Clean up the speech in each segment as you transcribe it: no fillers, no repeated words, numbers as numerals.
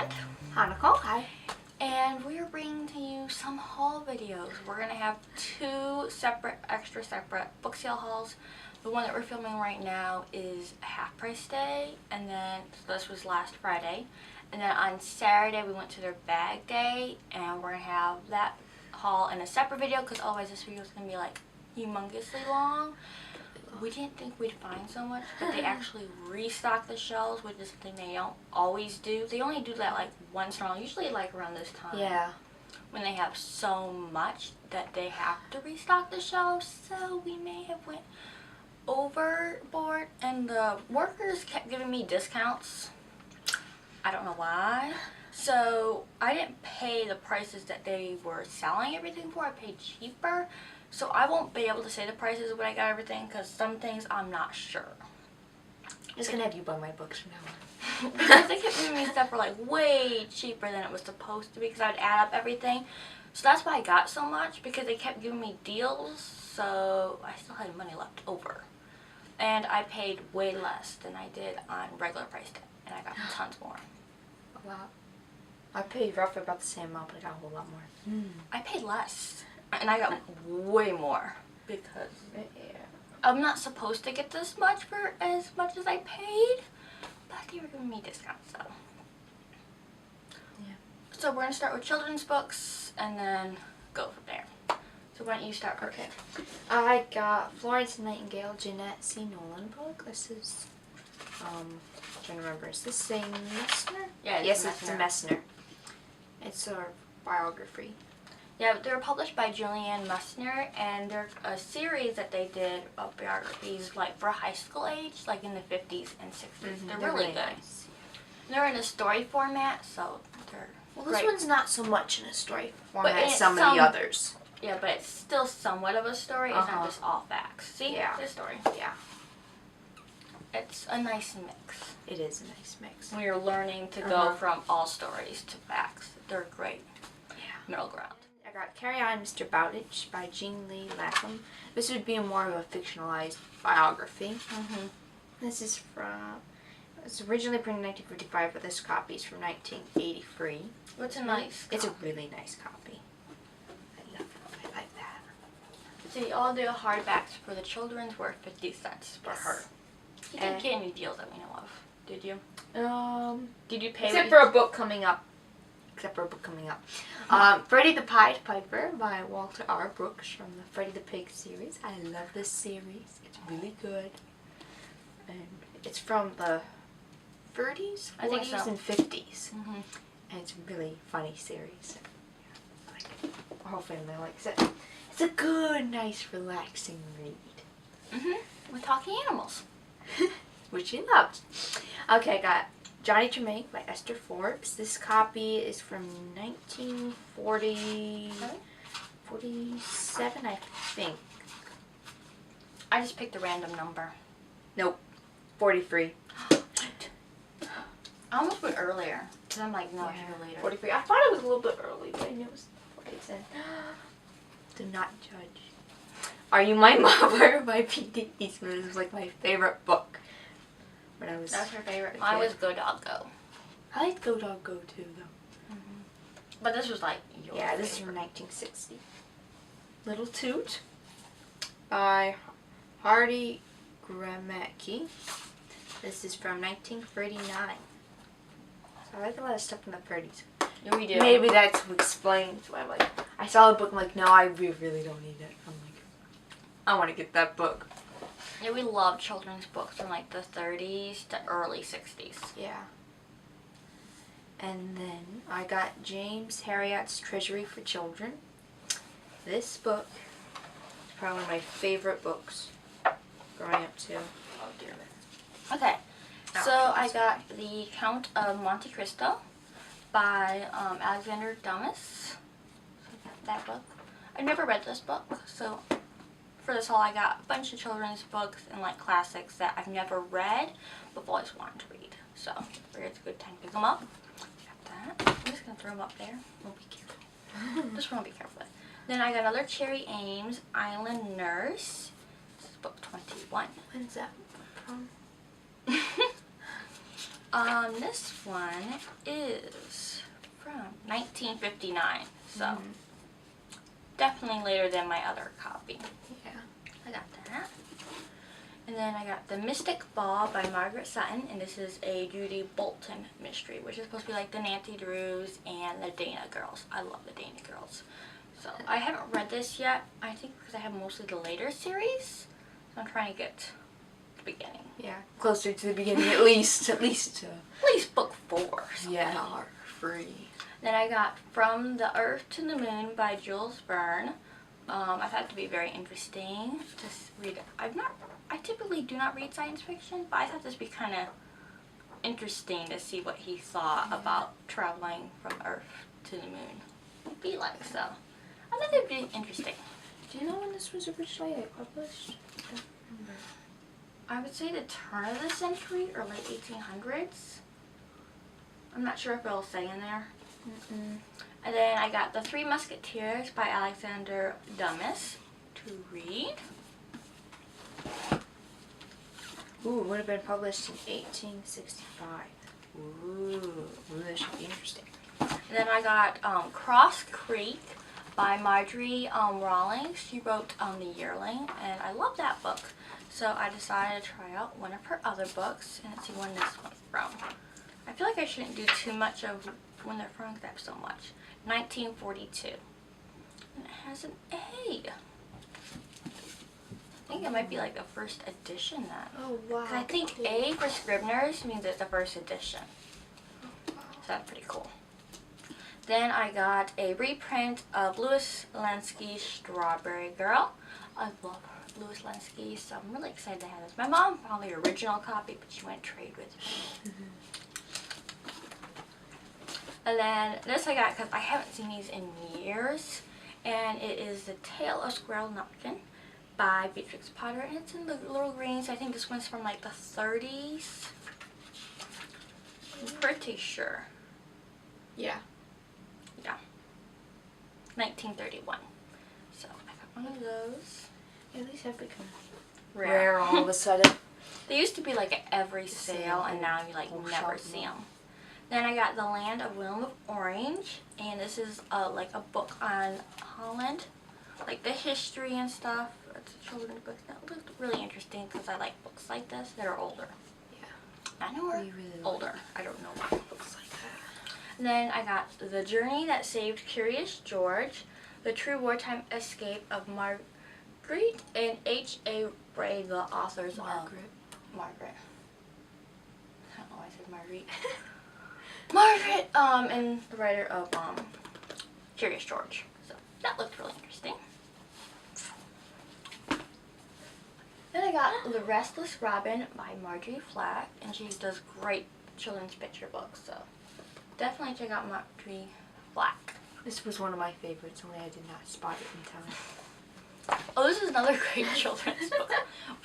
and Hanako, hi. and we are bringing to you some haul videos. We're gonna have two extra separate book sale hauls. The one that we're filming right now is Half Price Day, and then so this was last Friday, and then on Saturday we went to their bag day, and we're gonna have that haul in a separate video because otherwise this video is gonna be like humongously long. We didn't think we'd find so much, but they actually restock the shelves, which is something they don't always do. They only do that like once in a while, usually like around this time. Yeah. When they have so much that they have to restock the shelves, so we may have went overboard. And the workers kept giving me discounts. I don't know why. So I didn't pay the prices that they were selling everything for. I paid cheaper. So I won't be able to say the prices when I got everything because some things I'm not sure. I'm just gonna have you buy my books from now on. Because they kept giving me stuff for like way cheaper than it was supposed to be because I'd add up everything. So that's why I got so much, because they kept giving me deals, so I still had money left over. And I paid way less than I did on regular price tag, and I got tons more. Wow. I paid roughly about the same amount, but I got a whole lot more. I paid less, and I got way more because Yeah. I'm not supposed to get this much for as much as I paid, but they were giving me discounts, so. Yeah. So we're going to start with children's books and then go from there. So why don't you start first? Okay. I got Florence Nightingale, Jeanette C. Nolan book. This is, I'm trying to remember, is this a Messner? Yeah, yes, it's a Messner. It's a biography. Yeah, they were published by Julianne Messner, and they're a series that they did of biographies like for high school age, like in the 50s and 60s. They're really good. Nice. They're in a story format, so they're Well, this great. one's not so much in a story format as it's some of the others. Yeah, but it's still somewhat of a story. It's not just all facts. See? Yeah. It's a story. Yeah. It's a nice mix. It is a nice mix. When you're learning to go from all stories to facts, they're great. Yeah. Middle ground. I got Carry On, Mr. Bowditch by Jean Lee Lapham. This would be more of a fictionalized biography. This is from, it was originally printed in 1955, but this copy is from 1983. What's a nice It's a copy? really nice copy. I love it. I like that. See, all the hardbacks for the children's were 50 cents for her. You didn't get any deals that we know of, did you? Did you pay? Except for a book coming up. Freddie the Pied Piper by Walter R. Brooks from the Freddie the Pig series. I love this series. It's really good. And it's from the 30s, I think 40s, so. and 50s. And it's a really funny series. I like it. Our whole family likes it. It's a good, nice, relaxing read. With talking animals. Which he loved. Okay, I got Johnny Tremaine by Esther Forbes. This copy is from 1947, I think. I just picked a random number. Nope, 43. I almost went earlier. Because I'm like, no, I should go later. 43. I thought it was a little bit early, but I knew it was 47. Do not judge. Are You My Mother by P.D. Eastman. This was like my favorite book when I was. That's her favorite. a Mine kid. was Go Dog Go. I like Go Dog Go too, though. But this was like your Yeah, this is from 1960. Little Toot by Hardy Gramecki. This is from 1939. So I like a lot of stuff from the 30s. Yeah, we do. Maybe that's what explains why I'm like, I saw the book, I'm like, no, I really don't need it. I'm like, I want to get that book. Yeah, we love children's books from like the 30s to early 60s. Yeah. And then I got James Herriot's Treasury for Children. This book is probably one of my favorite books growing up too. Oh dear. Okay, so I got The Count of Monte Cristo by Alexander Dumas. So I got that book. I've never read this book, so for this haul I got a bunch of children's books and like classics that I've never read but always wanted to read. So I figured it's a good time to pick them up. Got that. I'm just going to throw them up there. We'll be careful. Just want to be careful with. Then I got another Cherry Ames, Island Nurse. This is book 21. When's that from? This one is from 1959, so definitely later than my other copy. Yeah. I got that. And then I got The Mystic Ball by Margaret Sutton, and this is a Judy Bolton mystery, which is supposed to be like the Nancy Drews and the Dana Girls. I love the Dana Girls. So I haven't read this yet, I think because I have mostly the later series. So I'm trying to get to the beginning. Yeah, closer to the beginning at least. At least book 4. Yeah, or 3. Then I got From the Earth to the Moon by Jules Verne. I thought it to be very interesting to read. I typically do not read science fiction, but I thought this would be kind of interesting to see what he thought about traveling from Earth to the moon. It'd be like so. I think it'd be interesting. Do you know when this was originally published? I don't remember. I would say the turn of the century or late 1800s. I'm not sure if it'll say in there. And then I got The Three Musketeers by Alexander Dumas to read. Ooh, it would have been published in 1865. Ooh, this should be interesting. And then I got Cross Creek by Marjorie Rawlings. She wrote The Yearling, and I love that book. So I decided to try out one of her other books, and let's see when this one's from. I feel like I shouldn't do too much of when they're from because I have so much. 1942. And it has an A. I think it might be like the first edition then. Oh, wow. 'Cause I think A for Scribner's means it's the first edition. So that's pretty cool. Then I got a reprint of Louis Lansky's Strawberry Girl. I love Louis Lansky, so I'm really excited to have this. My mom found the original copy, but she went to trade with me. And then this I got because I haven't seen these in years. And it is The Tale of Squirrel Nutkin by Beatrix Potter. And it's in the little greens. I think this one's from like the 30s. I'm pretty sure. Yeah. Yeah. 1931. So I got one of those. At least have become Rare. rare all of a sudden. They used to be like at every sale, and now you like never see them. Then I got The Land of William of Orange, and this is like a book on Holland, like the history and stuff. It's a children's book that looked really interesting because I like books like this that are older. Yeah. I know we're We really older. like I don't know why. books like that. And then I got The Journey That Saved Curious George, The True Wartime Escape of Margaret and H.A. Bray, the authors Margaret. of Margaret. I don't know why I said Marguerite. Margaret, and the writer of Curious George. So that looked really interesting. Then I got The Restless Robin by Marjorie Flack, and she does great children's picture books, so definitely check out Marjorie Flack. This was one of my favorites, only I did not spot it in time. Oh, this is another great children's book.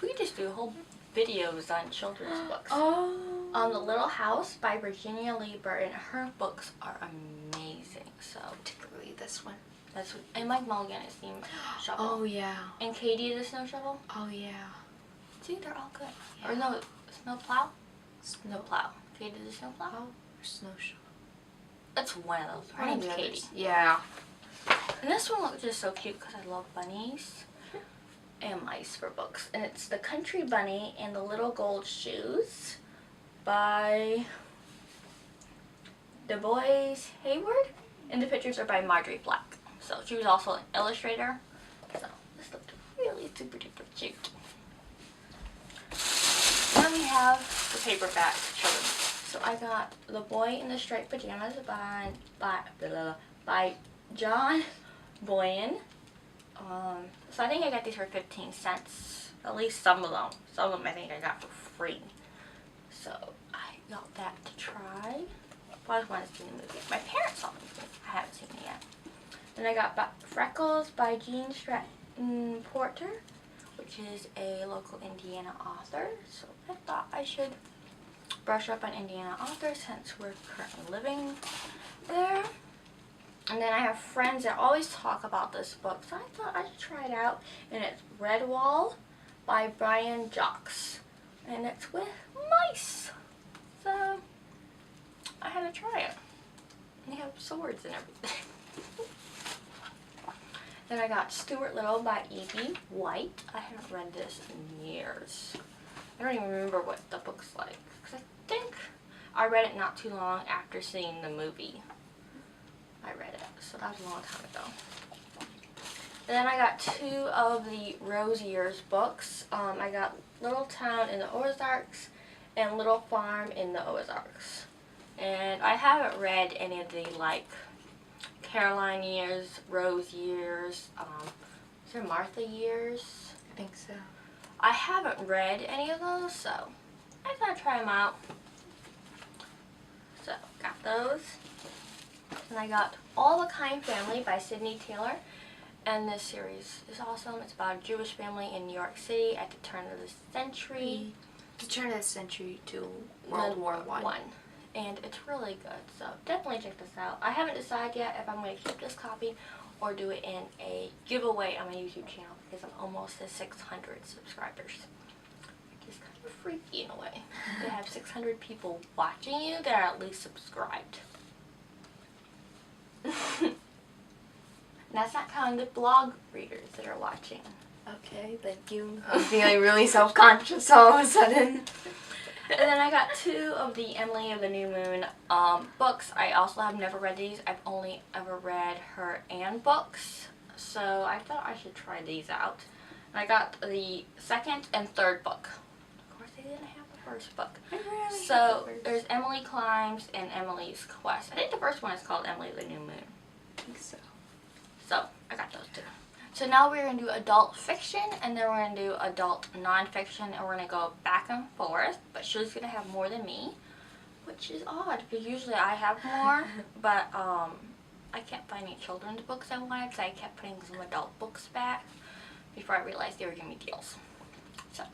We could just do whole videos on children's books. Oh. The Little House by Virginia Lee Burton. Her books are amazing. So Particularly this one. that's what, and Mike Mulligan is the shovel. Oh, yeah. And Katie the Snow Shovel. Oh, yeah. See, they're all good. Yeah. Or no, Snow Plow. Snow Snow Plow. Katie the Snow Plow. Plow or snow shovel? That's one of those. Her One of name's the Katie. others. Yeah. And this one looks just so cute because I love bunnies and mice for books. And it's The Country Bunny and the Little Gold Shoes by Du Bois Hayward. And the pictures are by Marjorie Flack. So she was also an illustrator. So this looked really super duper cute. Then we have the paperback children's. So I got The Boy in the Striped Pajamas by John Boyan. So I think I got these for 15 cents. At least some of them. Some of them I think I got for free. So I got that to try. I always wanted to see the movie. My parents saw the movie. I haven't seen it yet. Then I got Freckles by Jean Stratton Porter, which is a local Indiana author. So I thought I should brush up on Indiana authors since we're currently living there. And then I have friends that always talk about this book, so I thought I'd try it out. And it's Redwall by Brian Jocks. And it's with mice. So I had to try it. They have swords and everything. Then I got Stuart Little by E.B. White. I haven't read this in years. I don't even remember what the book's like. Because I think I read it not too long after seeing the movie. I read it, so that was a long time ago. And then I got 2 of the Rose Years books. I got Little Town in the Ozarks and Little Farm in the Ozarks. And I haven't read any of the, like, Caroline Years, Rose Years, is there Martha Years? I think so. I haven't read any of those, so I thought I'd try them out. So, got those. And I got All the Kind Family by Sydney Taylor. And this series is awesome. It's about a Jewish family in New York City at the turn of the century. The turn of the century to World War One. And it's really good, so definitely check this out. I haven't decided yet if I'm going to keep this copy or do it in a giveaway on my YouTube channel because I'm almost at 600 subscribers. It's kind of freaky in a way to have 600 people watching you that are at least subscribed. That's not counting the blog readers that are watching. Okay, thank you. I'm feeling really self-conscious all of a sudden. And then I got 2 of the Emily of the New Moon books. I also have never read these. I've only ever read her Anne books. So I thought I should try these out. And I got the 2nd and 3rd book. Of course, they didn't have the 1st book. So there's Emily Climbs and Emily's Quest. I think the first one is called Emily of the New Moon. I think so. So I got those 2. So now we're going to do adult fiction, and then we're going to do adult nonfiction, and we're going to go back and forth. But she's going to have more than me, which is odd, because usually I have more, but I can't find any children's books I wanted, so I kept putting some adult books back before I realized they were giving me deals. So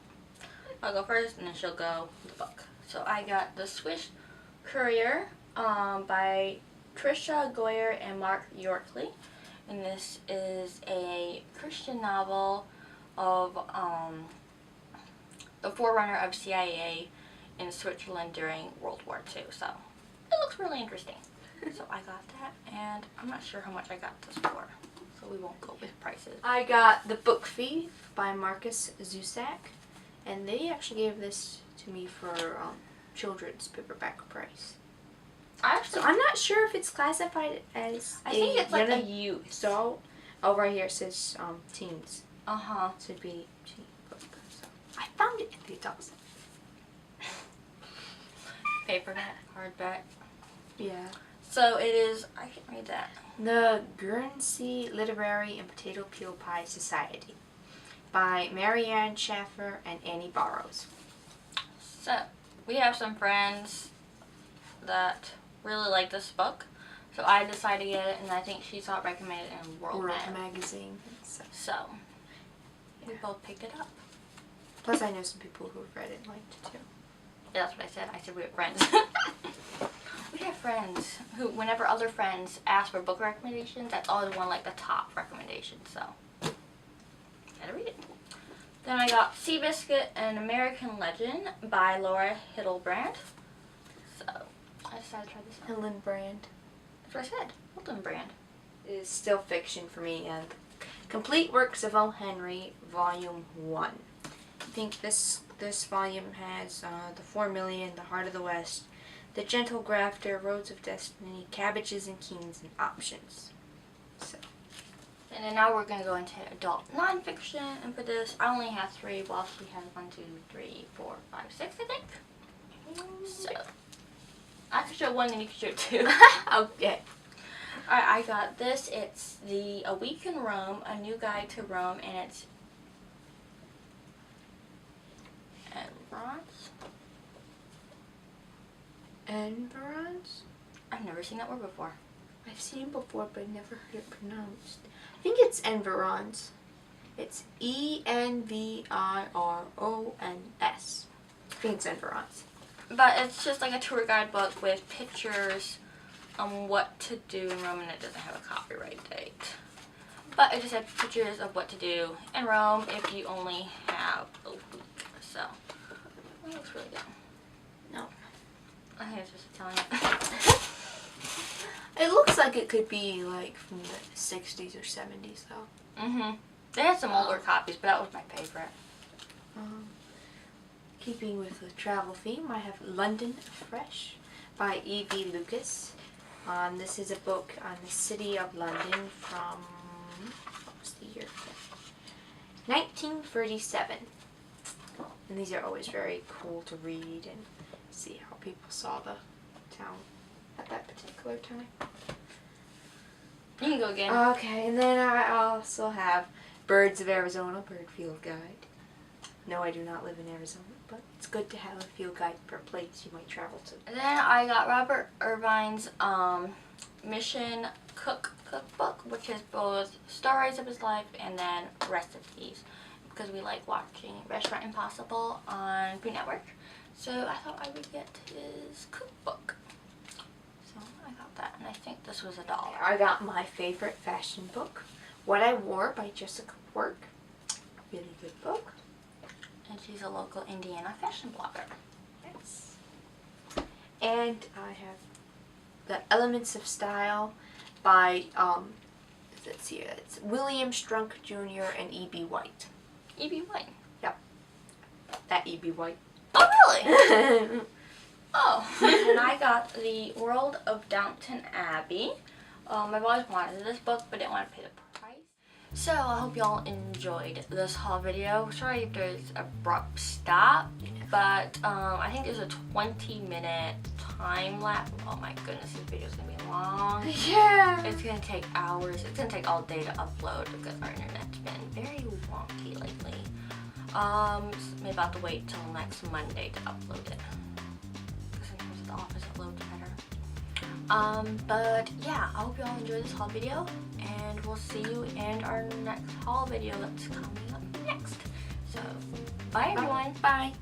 I'll go first, and then she'll go with the book. So I got The Swiss Courier by Tricia Goyer and Mark Yorkley. And this is a Christian novel of the forerunner of CIA in Switzerland during World War II. So it looks really interesting. So I got that, and I'm not sure how much I got this for, so we won't go with prices. I got The Book Thief by Marcus Zusak, and they actually gave this to me for children's paperback price. So I'm not sure if it's classified as I think it's like a youth. So, oh, right here it says teens. Uh-huh. So it'd be teen book. So I found it in the adults. Paperback, hardback. Yeah. So it is, I can read that. The Guernsey Literary and Potato Peel Pie Society by Marianne Schaffer and Annie Barrows. So we have some friends that really like this book, so I decided to get it, and I think she saw it recommended in World Magazine. So we both picked it up. Plus, I know some people who have read it and liked it too. Yeah, that's what I said. I said we have friends. We have friends who, whenever other friends ask for book recommendations, that's always one like the top recommendation. So gotta read it. Then I got Seabiscuit, An American Legend by Laura Hillenbrand. So I decided to try this out. Hillenbrand. That's what I said. Hillenbrand. It is still fiction for me, and Complete Works of O. Henry, Volume 1. I think this volume has The 4 Million, The Heart of the West, The Gentle Grafter, Roads of Destiny, Cabbages and Kings, and Options. So. And then now we're going to go into adult nonfiction, and for this I only have 3, while she has 1, 2, 3, 4, 5, 6, I think. So I can show 1 and you can show 2. Okay. Alright, I got this. It's A Week in Rome, A New Guide to Rome, and it's Environs? I've never seen that word before. I've seen it before, but never heard it pronounced. I think it's Environs. It's Environs. I think it's Environs. But it's just like a tour guide book with pictures on what to do in Rome, and it doesn't have a copyright date. But it just has pictures of what to do in Rome if you only have a week. So it looks really good. No. I think it's just Italian. It looks like it could be like from the 60s or 70s though. They had some older copies, but that was my favorite. Keeping with the travel theme, I have London Fresh by E.B. Lucas. This is a book on the city of London from, what was the year? 1937. And these are always very cool to read and see how people saw the town at that particular time. You can go again. Okay, and then I also have Birds of Arizona, Bird Field Guide. No, I do not live in Arizona, but it's good to have a field guide for a place you might travel to. And then I got Robert Irvine's Mission Cookbook, which is both stories of his life and then recipes, because we like watching Restaurant Impossible on Food Network. So I thought I would get his cookbook. So I got that, and I think this was $1. I got my favorite fashion book, What I Wore by Jessica Quirk. Really good book. And she's a local Indiana fashion blogger. Yes. And I have The Elements of Style by, let's see, it's William Strunk Jr. and E.B. White. E.B. White. Yep. That E.B. White. Oh, really? Oh. And I got The World of Downton Abbey. I've always wanted this book, but didn't want to pay the price. So I hope y'all enjoyed this haul video. Sorry if there's abrupt stop, but I think there's a 20-minute time lapse. Oh my goodness, this video is gonna be long. Yeah. It's gonna take hours. It's gonna take all day to upload because our internet's been very wonky lately. Maybe I'll have to wait till next Monday to upload it. Because sometimes at the office it loads better. But yeah, I hope y'all enjoyed this haul video, and we'll see you in our next haul video that's coming up next. So, bye everyone. Bye.